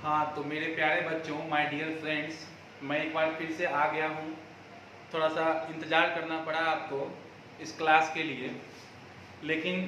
हाँ, तो मेरे प्यारे बच्चों, माय डियर फ्रेंड्स, मैं एक बार फिर से आ गया हूँ। थोड़ा सा इंतज़ार करना पड़ा आपको इस क्लास के लिए, लेकिन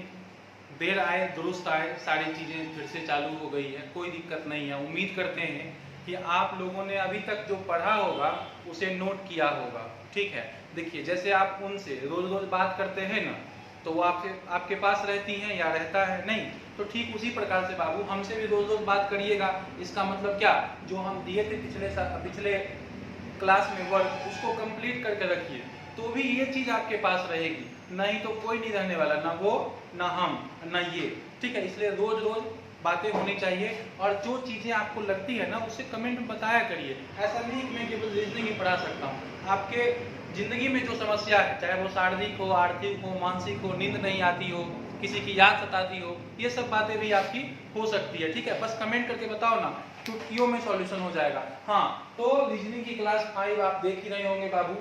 देर आए दुरुस्त आए, सारी चीज़ें फिर से चालू हो गई है। कोई दिक्कत नहीं है। उम्मीद करते हैं कि आप लोगों ने अभी तक जो पढ़ा होगा उसे नोट किया होगा। ठीक है, देखिए, जैसे आप उनसे रोज़ रोज़ बात करते हैं ना, तो वो आपके पास रहती हैं या रहता है नहीं, तो ठीक उसी प्रकार से बाबू हमसे भी रोज़ रोज़ बात करिएगा। इसका मतलब क्या, जो हम दिए थे पिछले क्लास में वर्क, उसको कंप्लीट करके रखिए, तो भी ये चीज़ आपके पास रहेगी। नहीं तो कोई नहीं रहने वाला, ना वो ना हम ना ये। ठीक है, इसलिए रोज रोज बातें होनी चाहिए, और जो चीज़ें आपको लगती है ना उसे कमेंट में बताया करिए। ऐसा नहीं कि मैं केवल रीजनिंग ही पढ़ा सकता हूँ। आपके जिंदगी में जो समस्या है, चाहे वो शारीरिक हो, आर्थिक हो, मानसिक हो, नींद नहीं आती हो, किसी की याद सताती हो, ये सब बातें भी आपकी हो सकती है। ठीक है, बस कमेंट करके बताओ ना, चुटकियों में सॉल्यूशन हो जाएगा। हाँ, तो रीजनिंग की क्लास 5 आप देख ही रहे होंगे बाबू।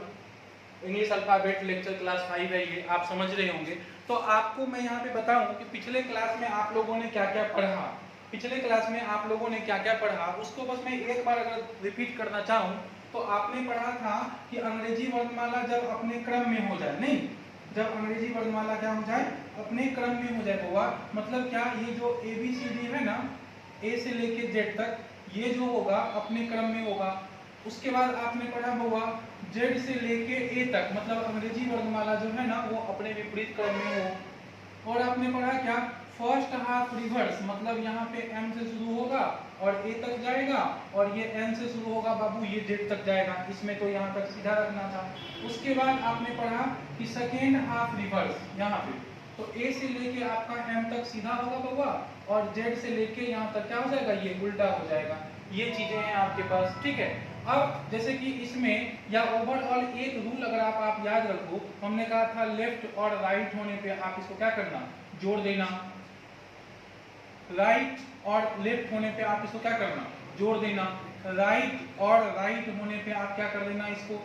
इंग्लिश अल्फाबेट लेक्चर क्लास 5 है ये, आप समझ रहे होंगे। तो आपको मैं यहाँ पे बताऊं कि पिछले क्लास में आप लोगों ने क्या क्या पढ़ा, पिछले क्लास में आप लोगों ने क्या क्या पढ़ा, उसको बस मैं एक बार अगर रिपीट करना चाहूँ, तो आपने पढ़ा था कि अंग्रेजी वर्णमाला जब अपने क्रम में हो जाए, नहीं, जब अंग्रेजी वर्णमाला क्या हो जाए, अपने क्रम में हो जाए हुआ, मतलब क्या, ये जो ABCD है ना, ए से लेके जेड तक, ये जो होगा अपने क्रम में होगा। उसके बाद आपने पढ़ा हुआ जेड से लेके ए तक, मतलब अंग्रेजी वर्णमाला जो है ना वो अपने विपरीत क्रम में हो। और आपने पढ़ा क्या, फर्स्ट हाफ रिवर्स, मतलब यहाँ पे एम से शुरू होगा और ए तक जाएगा, और ये एन से शुरू होगा बाबू, ये जेड तक जाएगा। इसमें तो यहाँ तक सीधा रखना था। उसके बाद आपने पढ़ा कि सेकेंड हाफ रिवर्स, यहाँ पे तो ए से लेके आपका एम तक सीधा होगा बउआ, और जेड से लेके यहाँ तक क्या हो जाएगा, ये उल्टा हो जाएगा। ये चीजें हैं आपके पास। ठीक है, अब जैसे कि इसमें या ओवरऑल एक रूल अगर आप याद रखो, हमने कहा था लेफ्ट और राइट होने पे आप इसको क्या करना, जोड़ देना। राइट और लेफ्ट होने पे आप इसको क्या करना, जोड़ देना। राइट और राइट होने पे आप क्या कर देना, इसको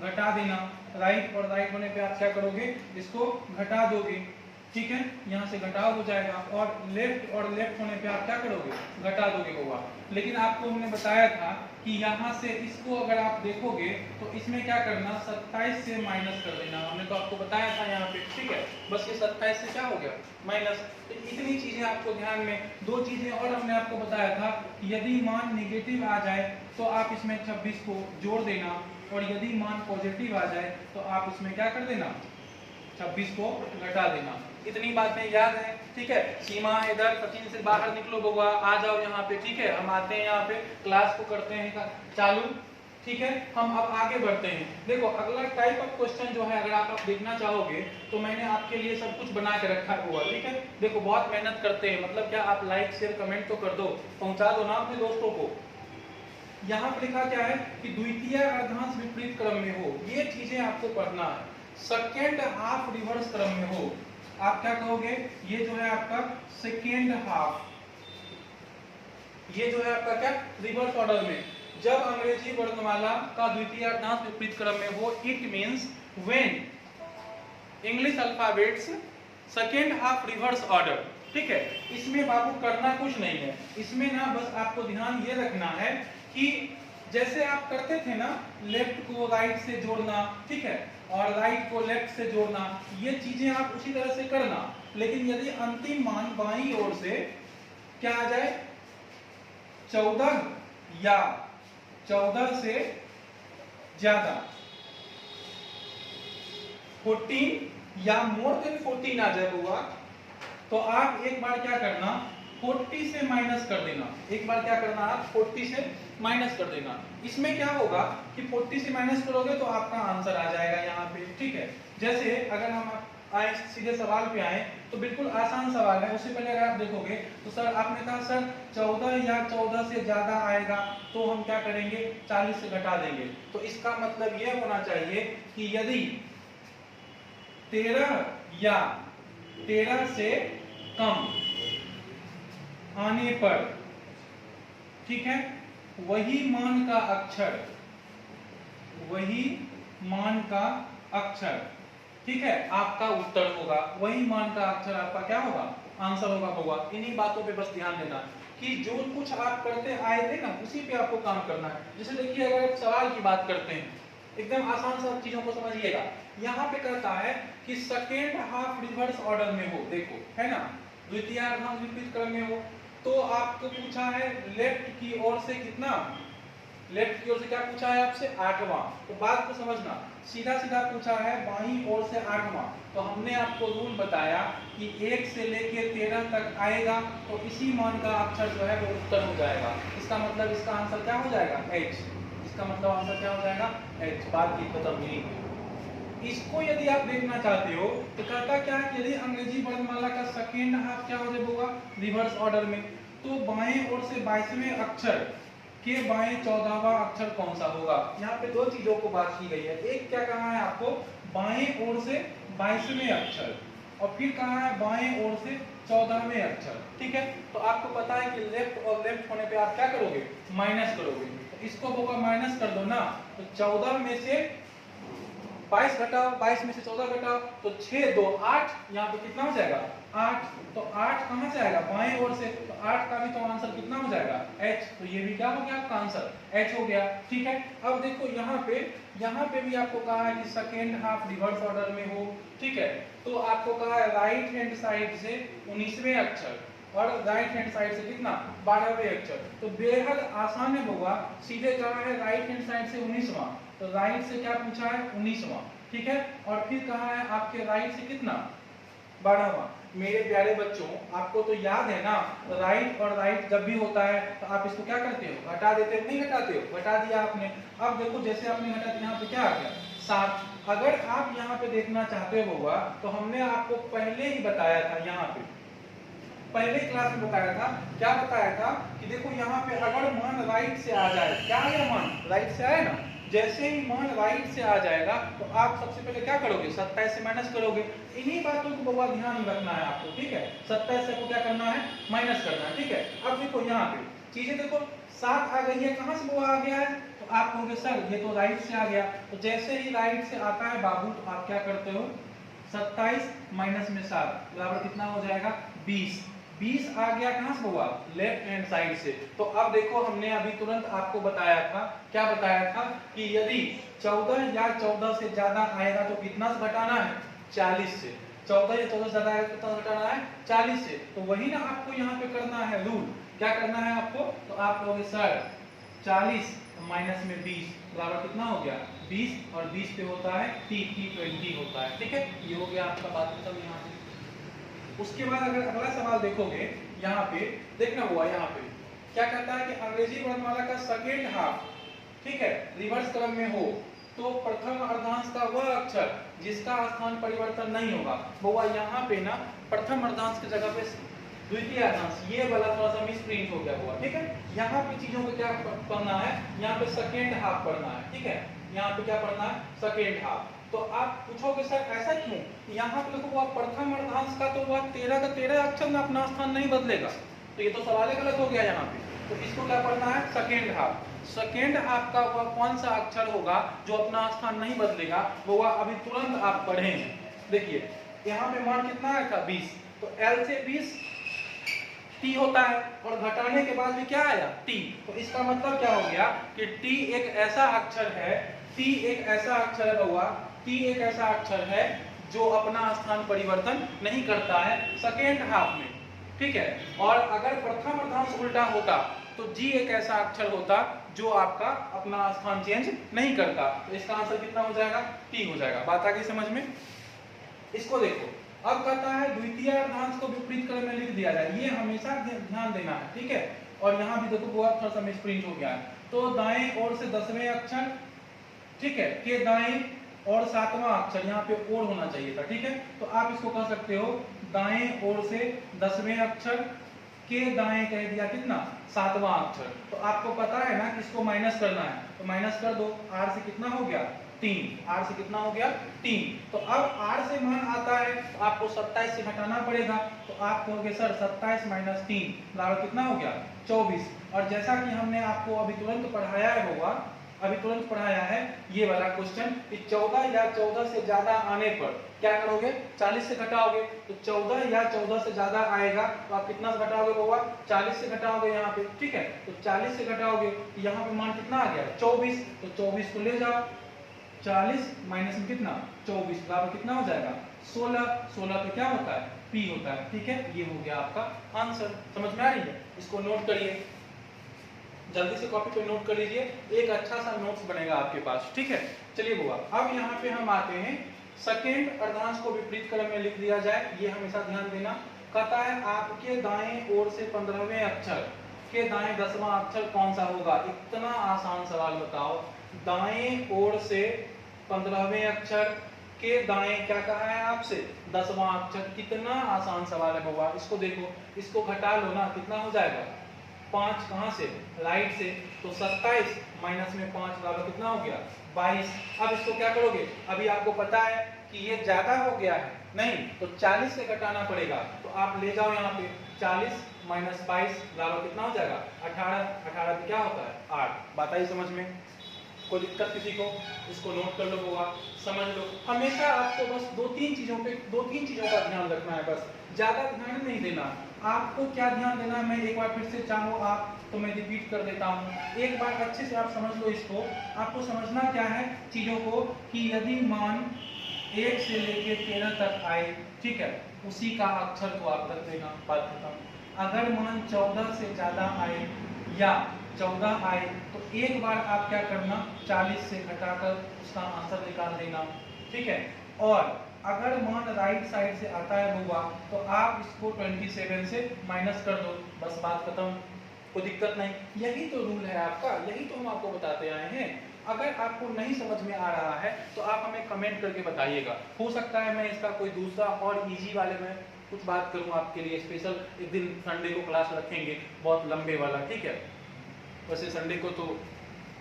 घटा देना। राइट और राइट होने पे आप क्या करोगे, इसको घटा दोगे। ठीक है, यहाँ से घटाव हो जाएगा। और लेफ्ट होने पे आप क्या करोगे, घटा दोगे होगा। लेकिन आपको हमने बताया था कि यहाँ से इसको अगर आप देखोगे तो इसमें क्या करना, 27 से माइनस कर देना। हमने तो आपको बताया था यहाँ पे। ठीक है, बस ये 27 से क्या हो गया, माइनस। तो इतनी चीजें आपको ध्यान में, दो चीजें और हमने आपको बताया था कि यदि मान नेगेटिव आ जाए तो आप इसमें 26 को जोड़ देना, और यदि मान पॉजिटिव आ जाए तो आप इसमें क्या कर देना, 26 को घटा देना। इतनी बातें याद है। ठीक है, सीमा इधर, सचिन से बाहर निकलो बउआ, आ जाओ यहाँ पे। ठीक है, हम आते हैं यहाँ पे, क्लास को करते हैं चालू। ठीक है, हम अब आगे बढ़ते हैं। देखो, अगला टाइप ऑफ क्वेश्चन जो है, अगर आप देखना चाहोगे तो मैंने आपके लिए सब कुछ बना के रखा हुआ। ठीक है, देखो, बहुत मेहनत करते हैं, मतलब क्या, आप लाइक शेयर कमेंट तो कर दो, पहुंचा दो ना अपने दोस्तों को। यहाँ पर लिखा क्या है कि द्वितीय अर्धांश विपरीत क्रम में हो, ये चीजें आपको पढ़ना है। सेकेंड हाफ रिवर्स क्रम में हो, आप क्या कहोगे, ये जो है आपका सेकेंड हाफ, ये जो है आपका क्या, रिवर्स ऑर्डर में। जब अंग्रेजी वर्णमाला का द्वितीय अर्धांश विपरीत क्रम में हो, it means when English alphabets second half reverse order. ठीक है, इसमें बाबू करना कुछ नहीं है। इसमें ना बस आपको ध्यान ये रखना है कि जैसे आप करते थे ना, लेफ्ट को राइट से जोड़ना, ठीक है, और राइट को लेफ्ट से जोड़ना, ये चीजें आप उसी तरह से करना। लेकिन यदि अंतिम मान बाईं ओर से क्या आ जाए, 14 या 14 से ज्यादा, 14 या मोर देन 14 आ जाए हुआ, तो आप एक बार क्या करना, 40 से माइनस कर देना। एक बार क्या करना, आप 40 से माइनस कर देना। इसमें क्या होगा कि 40 से माइनस करोगे तो आपका आंसर आ जाएगा यहाँ पे। ठीक है, जैसे अगर हम आए सीधे सवाल पे आए तो बिल्कुल आसान सवाल है। उससे पहले अगर आप देखोगे तो सर आपने कहा सर 14 या 14 से ज्यादा आएगा तो हम क्या करेंगे, 40 से घटा देंगे। तो इसका मतलब यह होना चाहिए कि यदि 13 या 13 से कम आने पर, ठीक है, वही मान का अक्षर, वही मान का अक्षर, ठीक है, आपका उत्तर होगा। वही मान का अक्षर आपका क्या होगा, आंसर होगा। इन्हीं बातों पे बस ध्यान देना। कि जो कुछ आप करते आए थे ना उसी पे आपको काम करना है। जैसे देखिए अगर सवाल की बात करते हैं, एकदम आसान सा चीजों को समझिएगा। यहाँ पे कहता है कि सेकेंड हाफ रिवर्स ऑर्डर में हो, देखो है ना, द्वितीयार्धांश विपरीत क्रम में हो। तो आपको पूछा है लेफ्ट की ओर से कितना, लेफ्ट की ओर से क्या पूछा है आपसे, 8वां। तो बात को समझना, सीधा सीधा पूछा है बाईं ओर से 8वां। तो हमने आपको रूल बताया कि 1 से लेके 13 तक आएगा तो इसी मान का अक्षर जो है वो उत्तर हो जाएगा। इसका मतलब इसका आंसर क्या हो जाएगा, H। इसका मतलब आंसर क्या हो जाएगा, H। बात की खत्म नहीं हुई। इसको यदि आप देखना चाहते हो तो कहता क्या है, यदि अंग्रेजी वर्णमाला का सेकेंड हाफ क्या हो जाएगा रिवर्स ऑर्डर में, तो बाएं ओर से 22वें अक्षर के बाएं 14वां अक्षर कौन सा होगा। यहाँ पे दो चीजों को बात की गई है, एक क्या कहा है आपको, बाएं ओर से 22वें अक्षर, और फिर कहा है बाएं ओर से 14वें अक्षर। ठीक है, तो आपको पता है कि लेफ्ट और लेफ्ट होने पे आप क्या करोगे, माइनस करोगे। तो इसको होगा माइनस कर दो ना, तो 14 में से 22 घटाओ, 22 में से 14 घटाओ तो 6 2 8, यहाँ पे कितना हो जाएगा 8। तो 8 कहाँ से आएगा, बाएं ओर से, तो 8 का भी तो आंसर कितना हो जाएगा H। तो ये भी क्या हो गया आपका आंसर, H हो गया। ठीक है, अब देखो यहाँ पे भी आपको कहा है कि सेकेंड हाफ रिवर्स ऑर्डर में हो। ठीक है, तो आपको कहा है राइट हैंड साइड से 19वें अक्षर और राइट हैंड साइड से कितना 12वें अक्षर। तो बेहद आसान होगा, सीधे कहा है राइट हैंड साइड से 19वां, तो राइट से क्या पूछा है 19वां। ठीक है, और फिर कहा है आपके राइट से कितना 12वां। मेरे प्यारे बच्चों आपको तो याद है ना, राइट और राइट जब भी होता है तो आप इसको क्या करते हो, घटा देते हो, नहीं घटाते हो, घटा दिया आपने। अब देखो जैसे आपने घटा दिया, यहाँ पे क्या आ गया 7। अगर आप यहाँ पे देखना चाहते होगा तो हमने आपको पहले ही बताया था, यहाँ पे पहले क्लास में बताया था, क्या बताया था कि देखो यहाँ पे अगर मान राइट से आ जाए, क्या आया मान राइट से आए ना, जैसे ही मान राइट से आ जाएगा तो आप सबसे पहले क्या करोगे, 27 से माइनस करोगे। इन्हीं बातों को बहुत ध्यान रखना है आपको। ठीक है, 27 से आपको क्या करना है, माइनस करना है। ठीक है, अब देखो यहाँ पे चीजें देखो 7 आ गई है, कहाँ से वो आ गया है, तो आप कहोगे सर ये तो राइट से आ गया। तो जैसे ही राइट से आता है बाबू तो आप क्या करते हो, 27 माइनस में 7 बराबर कितना हो जाएगा 20। 20 आ गया कहां से हुआ, लेफ्ट हैंड साइड से। तो अब देखो हमने अभी तुरंत आपको बताया था, क्या बताया था कि यदि 14 या 14 से ज्यादा आएगा तो कितना से घटाना है, 40 से। 14 या 14 से ज्यादा आएगा तो कितना घटाना है, 40 से। तो वही ना आपको यहाँ पे करना है रूल, क्या करना है आपको, तो आप कहोगे सर 40 माइनस में 20 बराबर कितना हो गया 20, और 20 पे होता है T20 होता है। ठीक है, ये हो गया आपका बात खत्म यहाँ पे। उसके बाद अगर अगला सवाल देखोगे, यहाँ पे देखना हुआ, यहाँ पे क्या कहता है कि अंग्रेजी वर्णमाला का सेकेंड हाफ, ठीक है, रिवर्स क्रम में हो तो प्रथम अर्धांश का वह अक्षर जिसका स्थान परिवर्तन नहीं होगा। वो यहाँ पे ना प्रथम अर्धांश की जगह पे द्वितीय अर्धांश, ये वाला थोड़ा सा मिस प्रिंट हो गया हुआ। ठीक है, यहाँ पे चीजों को क्या पढ़ना है, यहाँ पे सेकेंड हाफ पढ़ना है। ठीक है, यहाँ पे क्या पढ़ना है, सेकेंड हाफ। तो आप पूछोगे सर ऐसा क्यों, यहाँ पे देखो वह प्रथम अर्धांश का तो वह 13 का 13 अक्षर में अपना स्थान नहीं बदलेगा, तो ये तो सवाल गलत हो गया यहाँ पे। तो इसको क्या पढ़ना है, सेकेंड हाफ। सेकेंड हाफ का वह कौन सा अक्षर होगा जो अपना स्थान नहीं बदलेगा, वो अभी तुरंत आप पढ़ेंगे। देखिए यहाँ पे मान कितना आया था 20, तो L से 20 T होता है, और घटाने के बाद भी क्या आया T। तो इसका मतलब क्या हो गया कि T एक ऐसा अक्षर है, T एक ऐसा अक्षर है हुआ, T एक ऐसा अक्षर है जो अपना स्थान परिवर्तन नहीं करता है सेकेंड हाफ में। ठीक है, और अगर प्रथम अर्धांश उल्टा होता तो G एक ऐसा अक्षर होता जो आपका अपना स्थान चेंज नहीं करता। तो इसका आंसर कितना हो जाएगा, T हो जाएगा। बात आ गई समझ में। इसको देखो, अब कहता है द्वितीय अर्धांश को विपरीत क्रम में लिख दिया जाए, ये हमेशा ध्यान देना है। ठीक है, और यहाँ भी देखो वो थोड़ा सा मिसप्रिंट हो गया है। तो दाएं ओर से 10वें अक्षर, ठीक है, के दाएं और 7वां अक्षर, यहाँ पे और होना चाहिए था। ठीक है, तो आप इसको कह सकते हो दाएं ओर से 10वें अक्षर के दाएं कह दिया कितना 7वां अक्षर। तो आपको पता है ना कि इसको माइनस करना है, तो माइनस कर दो। R से कितना हो गया 3, R से कितना हो गया 3। तो अब R से मान आता है तो आपको 27 से घटाना पड़ेगा। तो आप कहोगे सर 27 माइनस 3 बराबर कितना हो गया 24। और जैसा कि हमने आपको अभी तुरंत पढ़ाया होगा अभी तुरंत पढ़ाया है ये वाला क्वेश्चन कि 14 या 14 से ज्यादा आने पर क्या करोगे, 40 से घटाओगे। तो 14 या 14 से ज्यादा आएगा तो आप कितना से घटाओगे बउआ, 40 से घटाओगे यहाँ पे, ठीक है। तो 40 से घटाओगे यहाँ पे मान कितना आ गया, 24। तो 24 को ले जाओ, 40 माइनस में कितना 24 बराबर कितना हो जाएगा 16। 16 पे क्या होता है, पी होता है, ठीक है। ये हो गया आपका आंसर। समझ में आ रही है, इसको नोट करिए, जल्दी से कॉपी पे नोट कर लीजिए, एक अच्छा सा नोट्स बनेगा आपके पास, ठीक है। चलिए बुआ, अब यहाँ पे हम आते हैं सेकेंड अर्धांश को विपरीत क्रम में लिख दिया जाए, ये हमेशा ध्यान देना। कहता है आपके दाएं ओर से 15वें अक्षर के दाएं 10वां अक्षर कौन सा होगा। इतना आसान सवाल बताओ, दाएं ओर से 15वें अक्षर के दाएं क्या कहा है आपसे 10वां अक्षर। कितना आसान सवाल है बुआ, इसको देखो, इसको घटा लो ना, कितना हो जाएगा 5 कहाँ से, राइट से। तो 27 माइनस में 5 बराबर कितना हो गया 22। अब इसको क्या करोगे, अभी आपको पता है कि ये ज्यादा हो गया है, नहीं तो 40 से घटाना पड़ेगा। तो आप ले जाओ यहाँ पे 40 माइनस 22 बराबर कितना हो जाएगा 18। 18 पे क्या होता है 8। बात आई समझ में, कोई दिक्कत किसी को, इसको नोट कर लो होगा, समझ लो। हमेशा आपको बस दो तीन चीजों का ध्यान रखना है, बस ज्यादा ध्यान नहीं देना। आपको क्या ध्यान देना है, मैं एक बार फिर से चाहूँ आप तो मैं रिपीट कर देता हूँ, एक बार अच्छे से आप समझ लो इसको। आपको समझना क्या है चीजों को, कि यदि मान 1 से लेके 13 तक आए, ठीक है, उसी का अक्षर को आप रख देना, बात खत्म। अगर मान 14 से ज्यादा आए या 14 आए तो एक बार आप क्या करना 40 से घटाकर उसका आंसर निकाल देना, ठीक है। और अगर मान राइट साइड से आता है बुआ तो आप इसको 27 से माइनस कर दो, बस बात खत्म, कोई दिक्कत नहीं। यही तो रूल है आपका, यही तो हम आपको बताते आए हैं। अगर आपको नहीं समझ में आ रहा है तो आप हमें कमेंट करके बताइएगा, हो सकता है मैं इसका कोई दूसरा और इजी वाले में कुछ बात करूं आपके लिए स्पेशल। एक दिन संडे को क्लास रखेंगे बहुत लंबे वाला, ठीक है। वैसे संडे को तो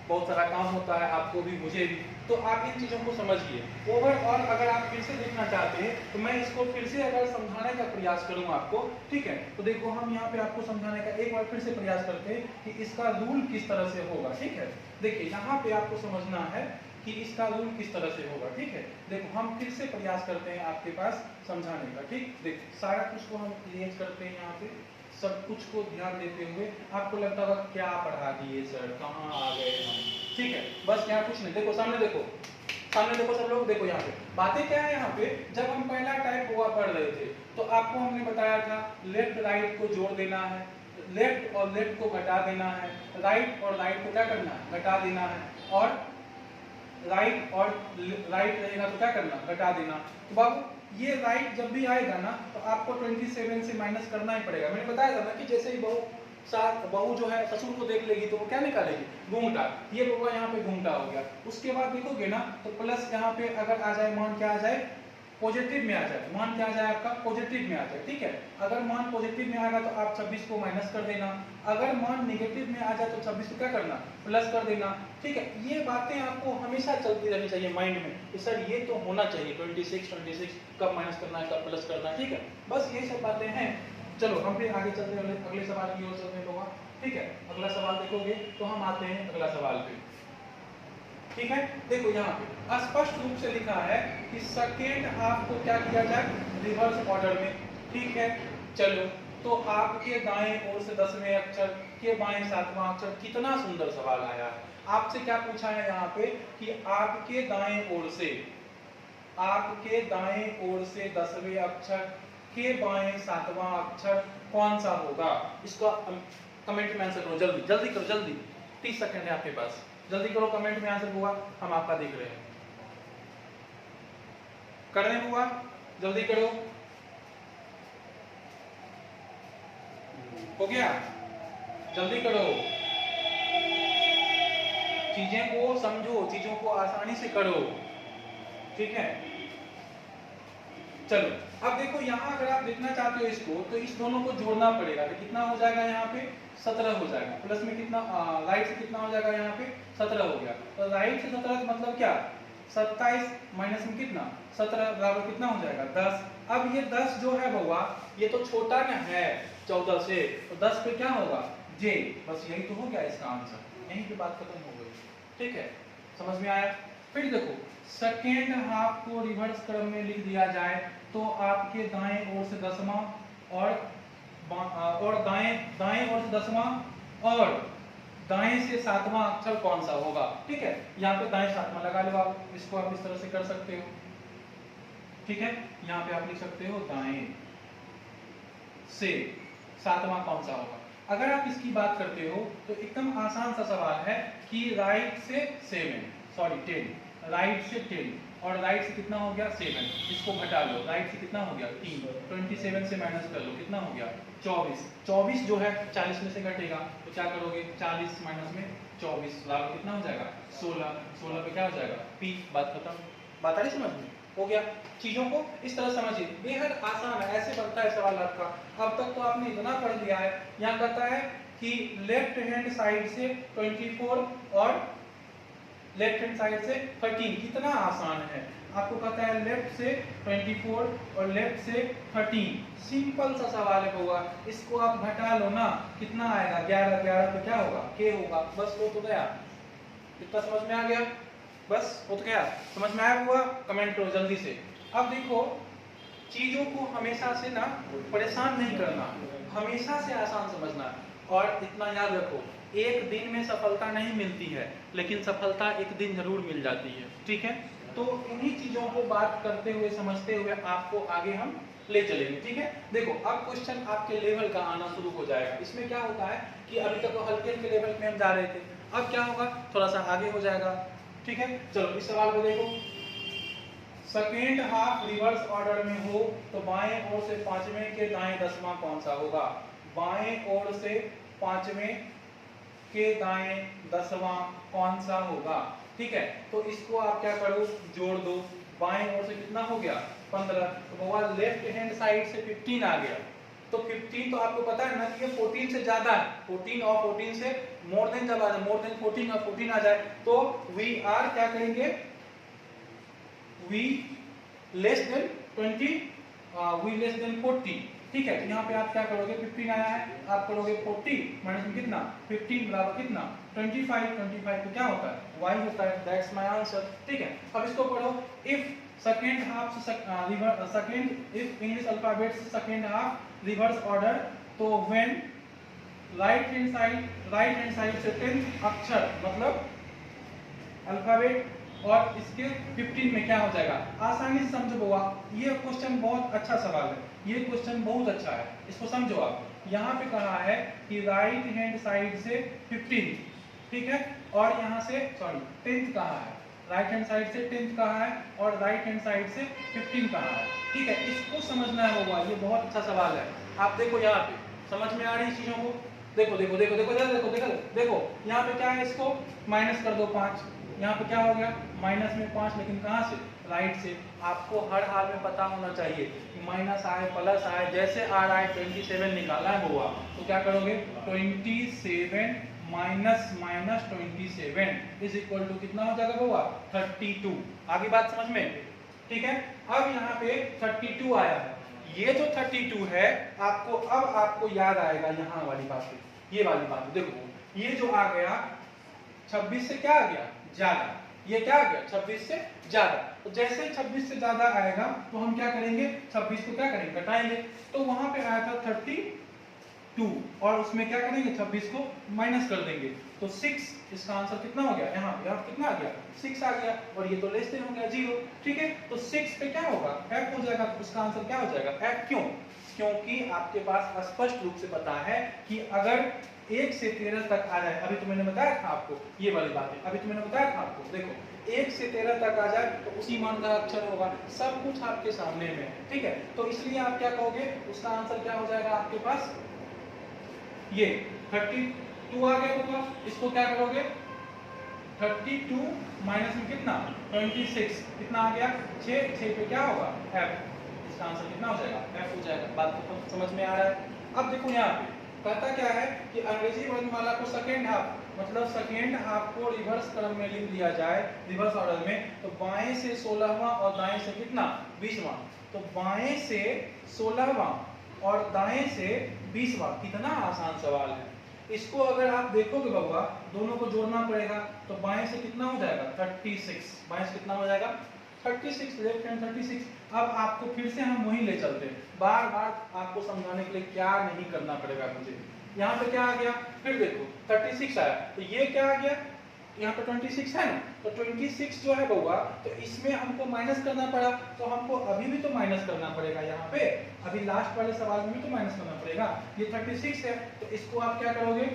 बहुत सारा काम होता है, आपको भी मुझे भी, तो आप इन चीज़ों को समझिए। ओवरऑल अगर आप फिर से देखना चाहते हैं तो मैं इसको फिर से अगर समझाने का प्रयास करूं आपको, ठीक है, तो देखो हम यहाँ पे आपको समझाने का एक बार फिर से प्रयास करते हैं कि इसका रूल किस तरह से होगा, ठीक है। देखिए यहाँ पे आपको समझना है कि इसका रूल किस तरह से होगा, ठीक है। देखो हम फिर से प्रयास करते हैं आपके पास समझाने का, ठीक। देखो सारा कुछ को हम क्लियर करते हैं यहाँ पे, सब कुछ को ध्यान देते हुए। आपको लगता होगा क्या पढ़ा दिए सर, कहाँ आ गए हम, ठीक है। बस यहाँ कुछ नहीं, देखो सामने देखो, सामने देखो सब लोग, देखो यहाँ पे बातें क्या है। यहाँ पे जब हम पहला टाइप हुआ पढ़ रहे थे तो आपको हमने बताया था लेफ्ट राइट को जोड़ देना है, लेफ्ट और लेफ्ट को घटा देना है, राइट और राइट को क्या करना है घटा देना है, और राइट और राइट रहेगा तो क्या करना घटा देना। तो बाबू ये राइट जब भी आएगा ना तो आपको 27 से माइनस करना ही पड़ेगा। मैंने बताया था ना कि जैसे ही बहू जो है ससुर को देख लेगी तो वो क्या निकालेगी घूंघटा, ये लोग यहाँ पे घूंघटा हो गया। उसके बाद देखोगे ना तो प्लस यहाँ पे अगर आ जाए मान क्या आ जाए पॉजिटिव में आ जाए, मान क्या आ जाए आपका पॉजिटिव में आ जाए, ठीक है। अगर मान पॉजिटिव में आएगा तो आप 26 को माइनस कर देना, अगर मान नेगेटिव में आ जाए तो 26 को क्या करना प्लस कर देना, ठीक है। ये बातें आपको हमेशा चलती रहनी चाहिए माइंड में कि सर ये तो होना चाहिए 26 कब माइनस करना है कब प्लस करना है, ठीक है। बस ये सब बातें हैं। चलो हम फिर आगे चलते हैं अगले सवाल की ओर चलते हैं, ठीक है। अगला सवाल देखोगे तो हम आते हैं अगला सवाल पे, ठीक है। देखो यहाँ पे स्पष्ट रूप से लिखा है कि सेकेंड हाफ को क्या किया जाए रिवर्स ऑर्डर में, ठीक है। चलो तो आपके दाएं ओर से 10वें अक्षर के बाएं 7वां अक्षर, कितना सुंदर सवाल आया है। आपसे क्या पूछा है यहाँ पे कि आपके दाएं ओर से 10वें अक्षर के बाएं 7वां अक्षर कौन सा होगा। इसका कमेंट में आंसर करो, जल्दी जल्दी करो, जल्दी 30 सेकंड है आपके पास, जल्दी करो कमेंट में आंसर हुआ, हम आपका देख रहे हैं। करने हुआ जल्दी करो, हो गया जल्दी करो, चीजें को समझो, चीजों को आसानी से करो, ठीक है। चलो अब देखो यहाँ अगर आप देखना चाहते हो इसको तो इस दोनों को जोड़ना पड़ेगा, तो कितना हो जाएगा यहाँ पे 17 हो जाएगा, प्लस में कितना राइट से कितना हो जाएगा यहाँ पे 17 हो गया। तो राइट से 17 मतलब क्या 27 माइनस में कितना 17 बराबर कितना हो जाएगा 10। अब ये 10 जो है बउआ ये तो छोटा ना है 14 से, तो 10 पे क्या होगा जे, बस यही तो हो गया इसका आंसर, यहीं पे बात खत्म हो गई। ठीक है, समझ में आया। फिर देखो सेकेंड हाफ को रिवर्स क्रम में लिख दिया जाए तो आपके दाएं ओर से 10वां और दाएं ओर से 10वां और दाएं से 7वां अक्षर कौन सा होगा। ठीक है, यहाँ पे दाएं 7वां लगा लो आप, इसको आप इस तरह से कर सकते हो। ठीक है, यहाँ पे आप लिख सकते हो दाएं से 7वां कौन सा होगा। अगर आप इसकी बात करते हो तो एकदम आसान सा सवाल है कि राइट से 10, राइट से 10 और राइट से कितना हो गया 7, इसको घटा लो, राइट से कितना हो गया 3, 27 से माइनस कर लो, कितना हो गया 24, 24 जो है 40 में से घटेगा तो क्या करोगे 40 माइनस में 24 लाओ, कितना हो जाएगा 16, 16 पे क्या हो जाएगा P, बात खत्म। बात आ रही समझ में, हो गया। चीजों को इस तरह समझिए, बेहद आसान है, ऐसे बनता है सवाल आपका। अब तक तो आपने इतना पढ़ लिया है। यहाँ कहता है कि लेफ्ट हैंड साइड से 24 और लेफ्ट हैंड साइड से 13, कितना आसान है। आपको कहता है लेफ्ट से 24 और लेफ्ट से 13, सिंपल सा सवाल है बउआ, इसको आप घटा लो ना, कितना आएगा 11, 11 पे क्या होगा k होगा, बस वो तो गया। कितना समझ में आ गया, बस हो तो गया। समझ में आया हुआ, कमेंट करो जल्दी से। अब देखो चीजों को हमेशा से ना परेशान नहीं करना, हमेशा से आसान समझना, और इतना याद रखो एक दिन में सफलता नहीं मिलती है लेकिन सफलता एक दिन जरूर मिल जाती है। ठीक है, तो इन्हीं चीजों को बात करते हुए समझते हुए आपको आगे हम ले चलेंगे। ठीक है, देखो अब क्वेश्चन आपके लेवल का आना शुरू हो जाएगा। इसमें क्या होता है कि अभी तक तो हल्के हल्के लेवल में हम जा रहे थे, अब क्या होगा थोड़ा सा आगे हो जाएगा। ठीक है, चलो इस सवाल को देखो, सेकेंड हाफ रिवर्स ऑर्डर में हो तो बाएं ओर से 5वें के दाएं 10वां कौन सा होगा। बाएं ओर से 5वें के दाएं 10वां कौन सा होगा। ठीक है, तो इसको आप क्या करो जोड़ दो, बाएं ओर से कितना हो गया 15, तो वो लेफ्ट हैंड साइड से 15 आ गया, तो 15 तो आपको पता है ना कि ये 14 से ज्यादा है, 14 और 14 से मोर देन जब आ जाए, मोर देन 14 और 14 आ जाए तो वी आर क्या करेंगे, V less than 20, V less than 40। ठीक है, तो यहाँ पे आप क्या करोगे 15 आया है, आप करोगे 40 माइनस में कितना 15 बराबर कितना 25, 25 तो क्या होता है y होता है, दैट्स माय आंसर। ठीक है, अब इसको पढ़ो, if second half second if English alphabet second half reverse order, तो व्हेन राइट हैंड साइड से 10th अक्षर मतलब अल्फाबेट और इसके 15 में क्या हो जाएगा। आसानी से समझो बुआ, ये क्वेश्चन बहुत अच्छा सवाल है, ये क्वेश्चन बहुत अच्छा है, इसको समझो आप। यहाँ पे कहा है कि राइट हैंड साइड से 15, ठीक है, और यहाँ से 10th कहा है, राइट हैंड साइड से 10th कहा है और राइट हैंड साइड से 15 कहा है। ठीक है, इसको समझना होगा, ये बहुत अच्छा सवाल है। आप देखो यहाँ पे समझ में आ रही चीजों को, देखो देखो देखो देखो देखो देखो देखो यहाँ पे क्या है, इसको माइनस कर दो 5, यहाँ पे क्या हो गया माइनस में 5, लेकिन कहाँ से राइट से। आपको हर हाल में पता होना चाहिए कि माइनस आए प्लस आए, जैसे आ रहा है 27 निकालना है हुआ तो क्या करोगे 27 minus minus 27 is equal to कितना हो जाएगा हुआ 32। आगे बात समझ में, ठीक है। अब यहाँ पे 32 आया है, ये जो 32 है आपको अब आपको याद आएगा यहाँ वाली बात, ये वाली बात देखो, ये जो आ गया 26 से क्या आ गया ज्यादा, ये क्या आ गया 26 से ज्यादा। तो जैसे 26 से ज्यादा आएगा तो हम क्या करेंगे 26 को क्या करेंगे घटाएंगे, तो वहां पे आया था 32 और उसमें क्या करेंगे 26 को माइनस कर देंगे, तो 6 इसका आंसर कितना हो गया, यहाँ कितना आ गया 6 आ गया, और ये तो लेस देन हो गया 0। ठीक है, तो 6 पे क्या होगा f हो जाएगा, उसका आंसर क्या हो जाएगा f। क्यों, क्योंकि आपके पास स्पष्ट रूप से पता है कि अगर 1 से 13 तक आ जाए, अभी तो मैंने बताया था आपको ये वाली बात है, अभी तो मैंने बताया था आपको, देखो 1 से 13 तक आ जाए तो उसी मान का अक्षर होगा, सब कुछ आपके सामने में। ठीक है, तो इसलिए आप क्या कहोगे, उसका आंसर क्या हो जाएगा आपके पास, ये 32 आ गया होगा, इसको क्या करोगे 32 माइनस में कितना 26, कितना आ गया 6 पे क्या होगा f, इसका आंसर कितना हो जाएगा f हो जाएगा। बात तो समझ में आ रहा है। अब देखो यहाँ पे कहता क्या है कि अंग्रेजी वर्णमाला को सेकेंड हाफ मतलब सेकेंड हाफ को रिवर्स क्रम में लिख दिया जाए, रिवर्स ऑर्डर में, तो बाएं से 16वां और दाएं से कितना 20वां, तो बाएं से 16वां और दाएं से 20वां, कितना आसान सवाल है। इसको अगर आप देखोगे बउआ, दोनों को जोड़ना पड़ेगा, तो बाएं से कितना हो जाएगा 36, बाएं से कितना हो जाएगा 36, लेफ्ट हैंड 36। अब आपको फिर से हम वहीं ले चलते हैं, बार बार आपको समझाने के लिए क्या नहीं करना पड़ेगा मुझे। यहाँ पे क्या आ गया, फिर देखो 36 आया, तो ये क्या आ गया, यहाँ पे 26 है ना, तो 26 जो है बउआ, तो इसमें हमको माइनस करना पड़ा, तो हमको अभी भी तो माइनस करना पड़ेगा यहाँ पे, अभी लास्ट वाले सवाल में भी तो माइनस करना पड़ेगा। ये 36 है, तो इसको आप क्या करोगे,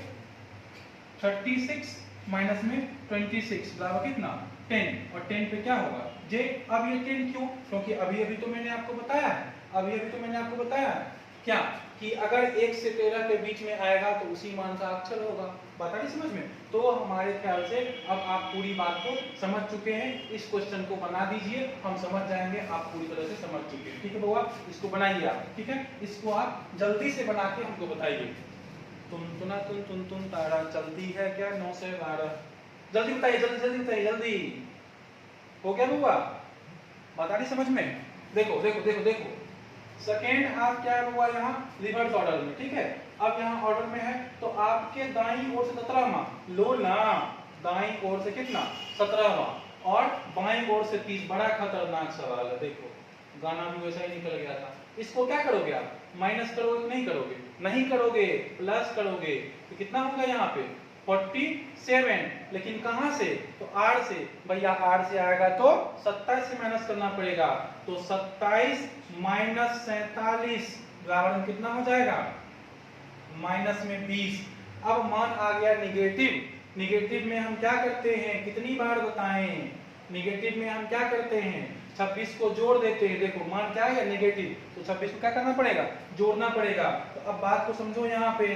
36 माइनस में 26 बराबर कितना 10, और 10 पे क्या होगा जे। अब ये 10 क्यों, क्योंकि अभी अभी तो मैंने आपको बताया है, अभी अभी तो मैंने आपको बताया है क्या, कि अगर 1 से 13 के बीच में आएगा तो उसी मान का अक्षर होगा। बात आ रही समझ में? तो हमारे ख्याल से अब आप पूरी बात को समझ चुके हैं, इस क्वेश्चन को बना दीजिए, हम समझ जाएंगे, आप पूरी तरह से समझ चुके हैं। ठीक है बउआ, इसको बनाइए आप, ठीक है, इसको आप जल्दी से बना के हमको बताइए। तुम तुना तुम तारा चलती है क्या 9 से 12, जल्दी बताइए, जल्दी जल्दी बताइए, जल्दी। हो गया बउआ, बात आ रही समझ में? देखो देखो देखो देखो, सेकेंड हाफ क्या है हुआ यहाँ रिवर्स ऑर्डर में, ठीक है। अब यहाँ ऑर्डर में है, तो आपके दाईं ओर से 17वां लो ना, दाईं ओर से कितना 17वां, और बाईं ओर से 30। बड़ा खतरनाक सवाल है, देखो गाना भी वैसा ही निकल गया था। इसको क्या करोगे आप, माइनस करोगे, नहीं करोगे, नहीं करोगे, प्लस करोगे, तो कितना होगा यहाँ पे 47, लेकिन कहां से, तो आर से। भैया आर से आएगा तो 27 से माइनस करना पड़ेगा, तो 27 माइनस 47 बराबर कितना हो जाएगा, माइनस में 20। अब मान आ गया निगेटिव, निगेटिव में हम क्या करते हैं, कितनी बार बताएं, निगेटिव में हम क्या करते हैं 26 को जोड़ देते हैं। देखो मान क्या है निगेटिव, तो 26 को क्या करना पड़ेगा, जोड़ना पड़ेगा। तो अब बात को समझो यहाँ पे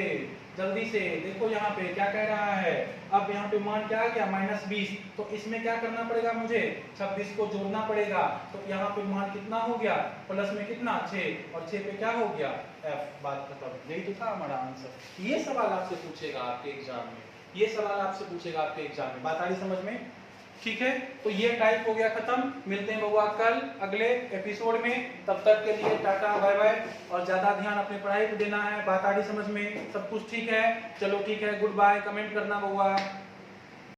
जल्दी से, देखो यहाँ पे क्या कह रहा है, अब यहाँ पे मान क्या आ गया -20, तो इसमें क्या करना पड़ेगा मुझे 26 को जोड़ना पड़ेगा, तो यहाँ पे मान कितना हो गया, प्लस में कितना 6, और 6 पे क्या हो गया F, बात खत्म। यही तो था हमारा आंसर। ये सवाल आपसे पूछेगा आपके एग्जाम में, ये सवाल आपसे पूछेगा आपके एग्जाम में, बात आ रही समझ में? ठीक है, तो ये टाइप हो गया खत्म। मिलते हैं बउआ कल अगले एपिसोड में, तब तक के लिए टाटा बाय बाय, और ज्यादा ध्यान अपनी पढ़ाई पे देना है। बात आ रही समझ में? सब कुछ ठीक है? चलो ठीक है, गुड बाय। कमेंट करना बउआ।